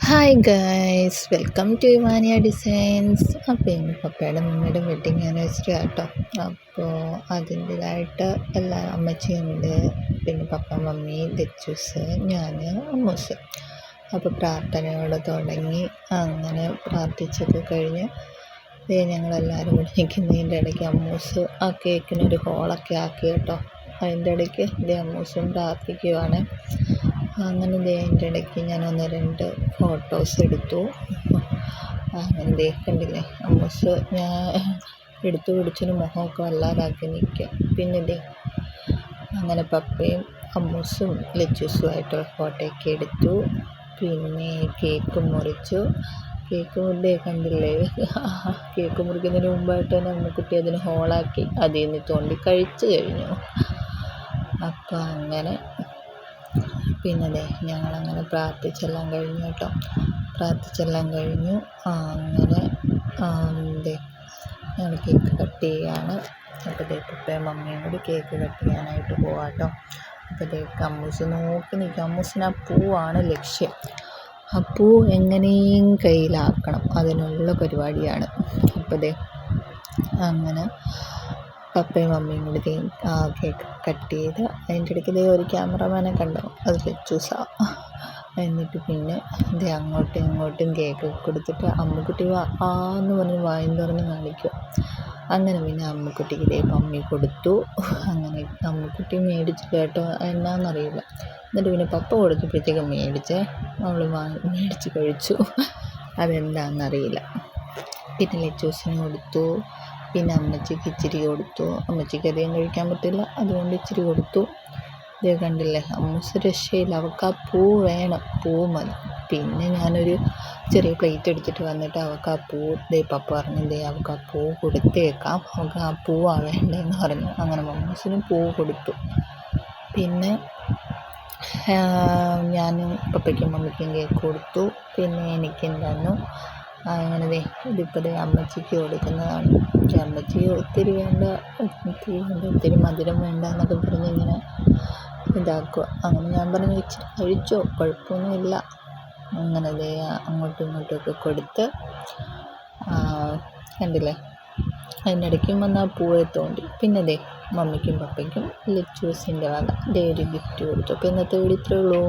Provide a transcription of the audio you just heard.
Hi guys, welcome to Evania designs. അപ്പോൾ ഇന്ന് പപ്പയുടെ മമ്മിയുടെ വെഡിങ് ആനിവേഴ്സറി ആട്ടോ. അപ്പോൾ അതിൻ്റേതായിട്ട് എല്ലാ അമ്മച്ചിയുണ്ട്, പിന്നെ പപ്പ, മമ്മി, ലച്ചൂസ്, ഞാൻ, അമ്മൂസ്. അപ്പോൾ പ്രാർത്ഥനയോടെ തുടങ്ങി. അങ്ങനെ പ്രാർത്ഥിച്ചൊക്കെ കഴിഞ്ഞ് ഞങ്ങളെല്ലാവരും കൂടി നിൽക്കുന്നതിൻ്റെ ഇടയ്ക്ക് അമ്മൂസ് ആ കേക്കിനൊരു ഹോളൊക്കെ ആക്കി കേട്ടോ. അതിൻ്റെ ഇടയ്ക്ക് അമ്മൂസും പ്രാർത്ഥിക്കുവാണ്. അങ്ങനെ അതിൻ്റെ ഇടയ്ക്ക് ഞാൻ 1-2 ഫോട്ടോസ് എടുത്തു. അങ്ങനെ കണ്ടില്ലേ, അമ്മൂസ് ഞാൻ എടുത്തു പിടിച്ചൊരു മുഖമൊക്കെ വല്ലാതാക്കി നിൽക്കുക. പിന്നെ അങ്ങനെ പപ്പയും അമ്മൂസും ലച്ചൂസുമായിട്ട് ഫോട്ടോയൊക്കെ എടുത്തു. പിന്നെ കേക്ക് മുറിച്ചു. കേക്ക് കണ്ടില്ലേ, കേക്ക് മുറിക്കുന്നതിന് മുമ്പായിട്ട് തന്നെ അമ്മക്കുട്ടി അതിന് ഹോളാക്കി അതിൽ നിന്ന് തോണ്ടി കഴിച്ചു കഴിഞ്ഞു. അപ്പോൾ അങ്ങനെ പിന്നെ ഞങ്ങളങ്ങനെ പ്രാർത്ഥിച്ചെല്ലാം കഴിഞ്ഞു കേട്ടോ. പ്രാർത്ഥിച്ചെല്ലാം കഴിഞ്ഞു. അങ്ങനെ ഞങ്ങൾ കേക്ക് കട്ട് ചെയ്യുകയാണ്. അപ്പോൾ പപ്പയും മമ്മിയും കൂടി കേക്ക് കട്ട് ചെയ്യാനായിട്ട് പോവാം കേട്ടോ. അപ്പോൾ അമ്മൂസ് നോക്കി നിൽക്കുക. അമ്മൂസിന് ആ പൂവാണ് ലക്ഷ്യം. ആ പൂ എങ്ങനെയും കയ്യിലാക്കണം, അതിനുള്ള പരിപാടിയാണ്. അപ്പോൾ അങ്ങനെ പപ്പയും മമ്മിയും കൂടി കേക്ക് കട്ട് ചെയ്ത് അതിൻ്റെ ഇടയ്ക്ക് ഒരു ക്യാമറമാനെ കണ്ടോ, അത് ലച്ചൂസാ. എന്നിട്ട് പിന്നെ അങ്ങോട്ടും ഇങ്ങോട്ടും കേക്ക് കൊടുത്തിട്ട് അമ്മുക്കുട്ടി എന്ന് പറഞ്ഞ് വായും തുറന്ന് കാണിക്കുക. അങ്ങനെ പിന്നെ അമ്മുക്കുട്ടിക്ക് മമ്മി കൊടുത്തു. അങ്ങനെ അമ്മുക്കുട്ടി മേടിച്ചു കേട്ടോ, എന്നാന്നറിയില്ല. എന്നിട്ട് പിന്നെ പപ്പ കൊടുത്തപ്പോഴത്തേക്കും അവൾ മേടിച്ച് കഴിച്ചു. അതെന്താണെന്നറിയില്ല. പിന്നെ ലച്ചൂസിന് കൊടുത്തു. പിന്നെ അമ്മച്ചിക്ക് ഇച്ചിരി കൊടുത്തു. അമ്മച്ചിക്ക് അധികം കഴിക്കാൻ പറ്റില്ല, അതുകൊണ്ട് ഇച്ചിരി കൊടുത്തു. കണ്ടില്ലേ, അമ്മൂസ് രക്ഷയില്ല. അവൾക്ക് ആ പൂ വേണം, പൂ മതി. പിന്നെ ഞാനൊരു ചെറിയ പ്ലേറ്റ് എടുത്തിട്ട് വന്നിട്ട് അവൾക്ക് ആ പൂ പപ്പ പറഞ്ഞു അവൾക്ക് ആ പൂ കൊടുത്തേക്കാം, അവൾക്ക് ആ പൂവാണ് വേണ്ടതെന്ന് പറഞ്ഞു. അങ്ങനെ അമ്മൂസിന് പൂ കൊടുത്തു. പിന്നെ ഞാൻ പപ്പയ്ക്കും മമ്മിക്കും കേക്ക് കൊടുത്തു. പിന്നെ എനിക്കും തന്നു. അങ്ങനെ ഇതിപ്പോൾ അമ്മച്ചിക്ക് കൊടുക്കുന്നതാണ്. അമ്മച്ചിക്ക് ഒത്തിരി വേണ്ട, ഒത്തിരി മധുരം വേണ്ട എന്നൊക്കെ പറഞ്ഞ് ഇങ്ങനെ ഇതാക്കുക. അങ്ങനെ ഞാൻ പറഞ്ഞു ഇച്ചിരി കഴിച്ചോ, കുഴപ്പമൊന്നുമില്ല. അങ്ങനെ അങ്ങോട്ടും ഇങ്ങോട്ടുമൊക്കെ കൊടുത്ത് കണ്ടില്ലേ, അതിനിടയ്ക്കും വന്ന് ആ പൂവെ തോണ്ടി. പിന്നെ മമ്മിക്കും പപ്പയ്ക്കും ലച്ചൂസിൻ്റെ വക ഒരു ഗിഫ്റ്റ് കൊടുത്തു. അപ്പോൾ ഇന്നത്തെ വീഡിയോ ഇത്രയേ ഉള്ളൂ.